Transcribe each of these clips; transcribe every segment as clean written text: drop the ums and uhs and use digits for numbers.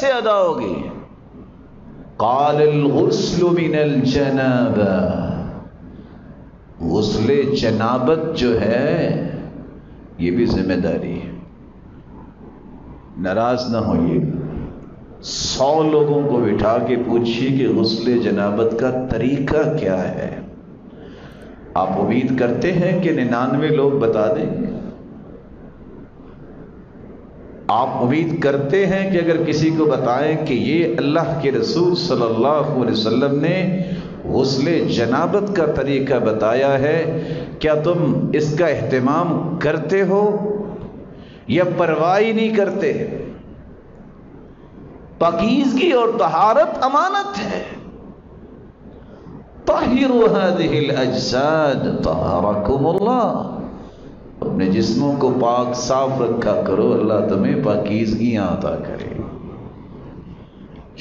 سے ادا ہوگی؟ قال الغسل من الجنابہ، غسل جنابت جو ہے یہ بھی ذمہ داری ہے. ناراض نہ ہوئیے، 100 لوگوں کو بٹھا کے پوچھیے کہ غسل جنابت کا طریقہ کیا ہے. آپ امید کرتے ہیں کہ 99 لوگ بتا دیں گے؟ آپ امید کرتے ہیں کہ اگر کسی کو بتائیں کہ یہ اللہ کے رسول صلی اللہ علیہ وسلم نے غسل جنابت کا طریقہ بتایا ہے، کیا تم اس کا اہتمام کرتے ہو یا پرواہ نہیں کرتے؟ پاکیزگی اور طہارت امانت ہے. طہروا هذه الاجساد طہرکم اللہ، اپنے جسموں کو پاک صاف رکھا کرو، اللہ تمہیں پاکیزگیاں عطا کرے.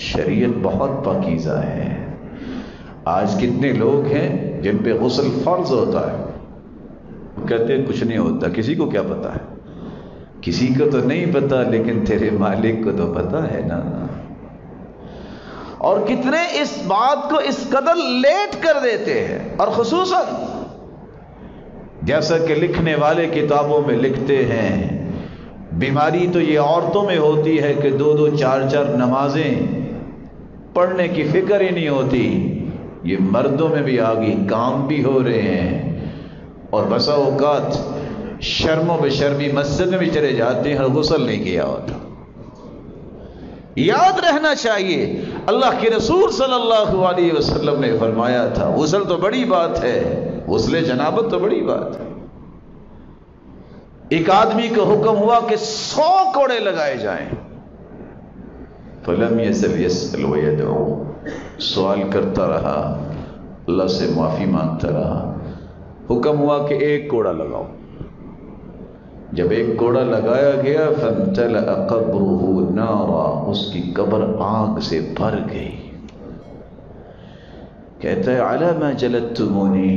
شریعت بہت پاکیزہ ہے. آج کتنے لوگ ہیں جن پہ غسل فرض ہوتا ہے، وہ کہتے ہیں کچھ نہیں ہوتا. کسی کو کیا پتا ہے؟ کسی کو تو نہیں پتا، لیکن تیرے مالک کو تو پتا ہے نا. اور کتنے اس بات کو اس قدر لیٹ کر دیتے ہیں. اور خصوصاً جیسا کہ لکھنے والے کتابوں میں لکھتے ہیں، بیماری تو یہ عورتوں میں ہوتی ہے کہ 2 4 نمازیں پڑھنے کی فکر ہی نہیں ہوتی. یہ مردوں میں بھی آگئی، کام بھی ہو رہے ہیں، اور بسا اوقات شرم و بشرمی مسجد میں بھی چلے جاتے ہیں اور غسل نہیں کیا ہوتا. یاد رہنا چاہیے اللہ کے رسول صلی اللہ علیہ وسلم نے فرمایا تھا غسل تو بڑی بات ہے، غسل جنابت تو بڑی بات ہے. ایک آدمی کو حکم ہوا کہ 100 کوڑے لگائے جائیں. فلم یسأل ویدعو، سوال کرتا رہا، اللہ سے معافی مانگتا رہا. حکم ہوا کہ 1 کوڑا لگاؤ. جب 1 کوڑا لگایا گیا فامتلأ قبرہ نارا، اس کی قبر آگ سے بھر گئی. کہتا ہے علی ما جلدتمونی،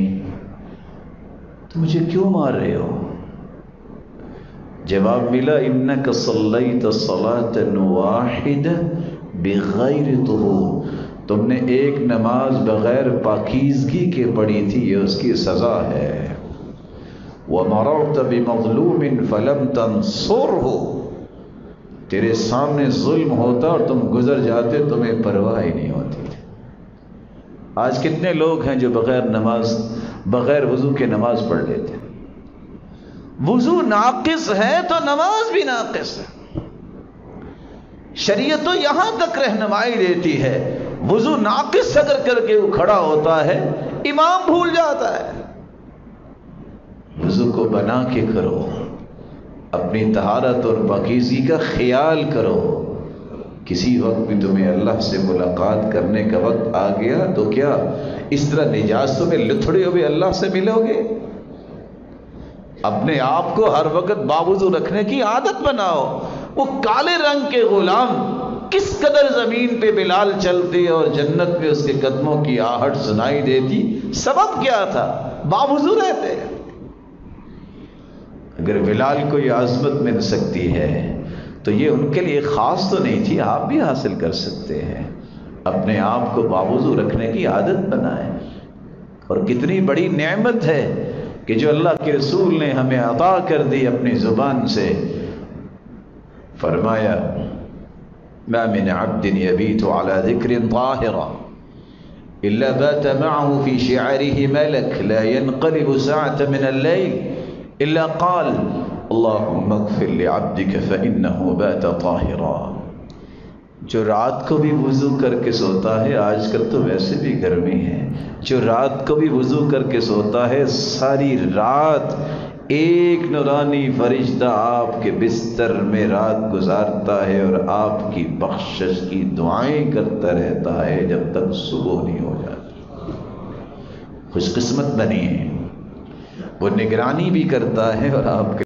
تم مجھے کیوں مار رہے ہو؟ جواب ملا انک صلیت صلاۃ واحدہ بغیر طہور، تم نے 1 نماز بغیر پاکیزگی کے پڑھی تھی، یہ اس کی سزا ہے. وَمَرَرْتَ بِمَظْلُومٍ فَلَمْ تَنْصُرْهُ، تیرے سامنے ظلم ہوتا اور تم گزر جاتے، تمہیں پرواہ ہی نہیں ہوتی. آج کتنے لوگ ہیں جو بغیر نماز، بغیر وضو کے نماز پڑھ لیتے ہیں. وضو ناقص ہے تو نماز بھی ناقص ہے. شریعت تو یہاں تک رہنمائی دیتی ہے، وضو ناقص اگر کر کے وہ کھڑا ہوتا ہے امام بھول جاتا ہے. وضو کو بنا کے کرو، اپنی طہارت اور پاکیزگی کا خیال کرو. کسی وقت بھی تمہیں اللہ سے ملاقات کرنے کا وقت آ گیا تو کیا اس طرح نجاستوں میں لتھڑے ہوئے اللہ سے ملو گے؟ اپنے آپ کو ہر وقت باوضو رکھنے کی عادت بناؤ. وہ کالے رنگ کے غلام کس قدر زمین پہ بلال چلتے اور جنت میں اس کے قدموں کی آہٹ سنائی دیتی، سبب کیا تھا؟ باوضو رہتے. اگر بلال کو یہ عظمت مل سکتی ہے تو یہ ان کے لیے خاص تو نہیں تھی، آپ بھی حاصل کر سکتے ہیں. اپنے آپ کو باوضو رکھنے کی عادت بنائیں. اور کتنی بڑی نعمت ہے کہ جو اللہ کے رسول نے ہمیں عطا کر دی اپنی زبان سے. فرمایا ما من عبد يبيت على ذكر طاهرا إلا بات معه في شعره ملك لا ينقلب ساعة من الليل إلا قال اللهم اغفر لعبدك فإنه بات طاهرا. جو رات کو بھی وضو کر کے سوتا ہے، آج کل تو ویسے بھی گرمی ہے، جو رات کو بھی وضو کر کے سوتا ہے ساری رات ایک نورانی فرشتہ آپ کے بستر میں رات گزارتا ہے اور آپ کی بخشش کی دعائیں کرتا رہتا ہے جب تک صبح نہیں ہو جاتی. خوش قسمت بنیے، وہ نگرانی بھی کرتا ہے اور آپ کے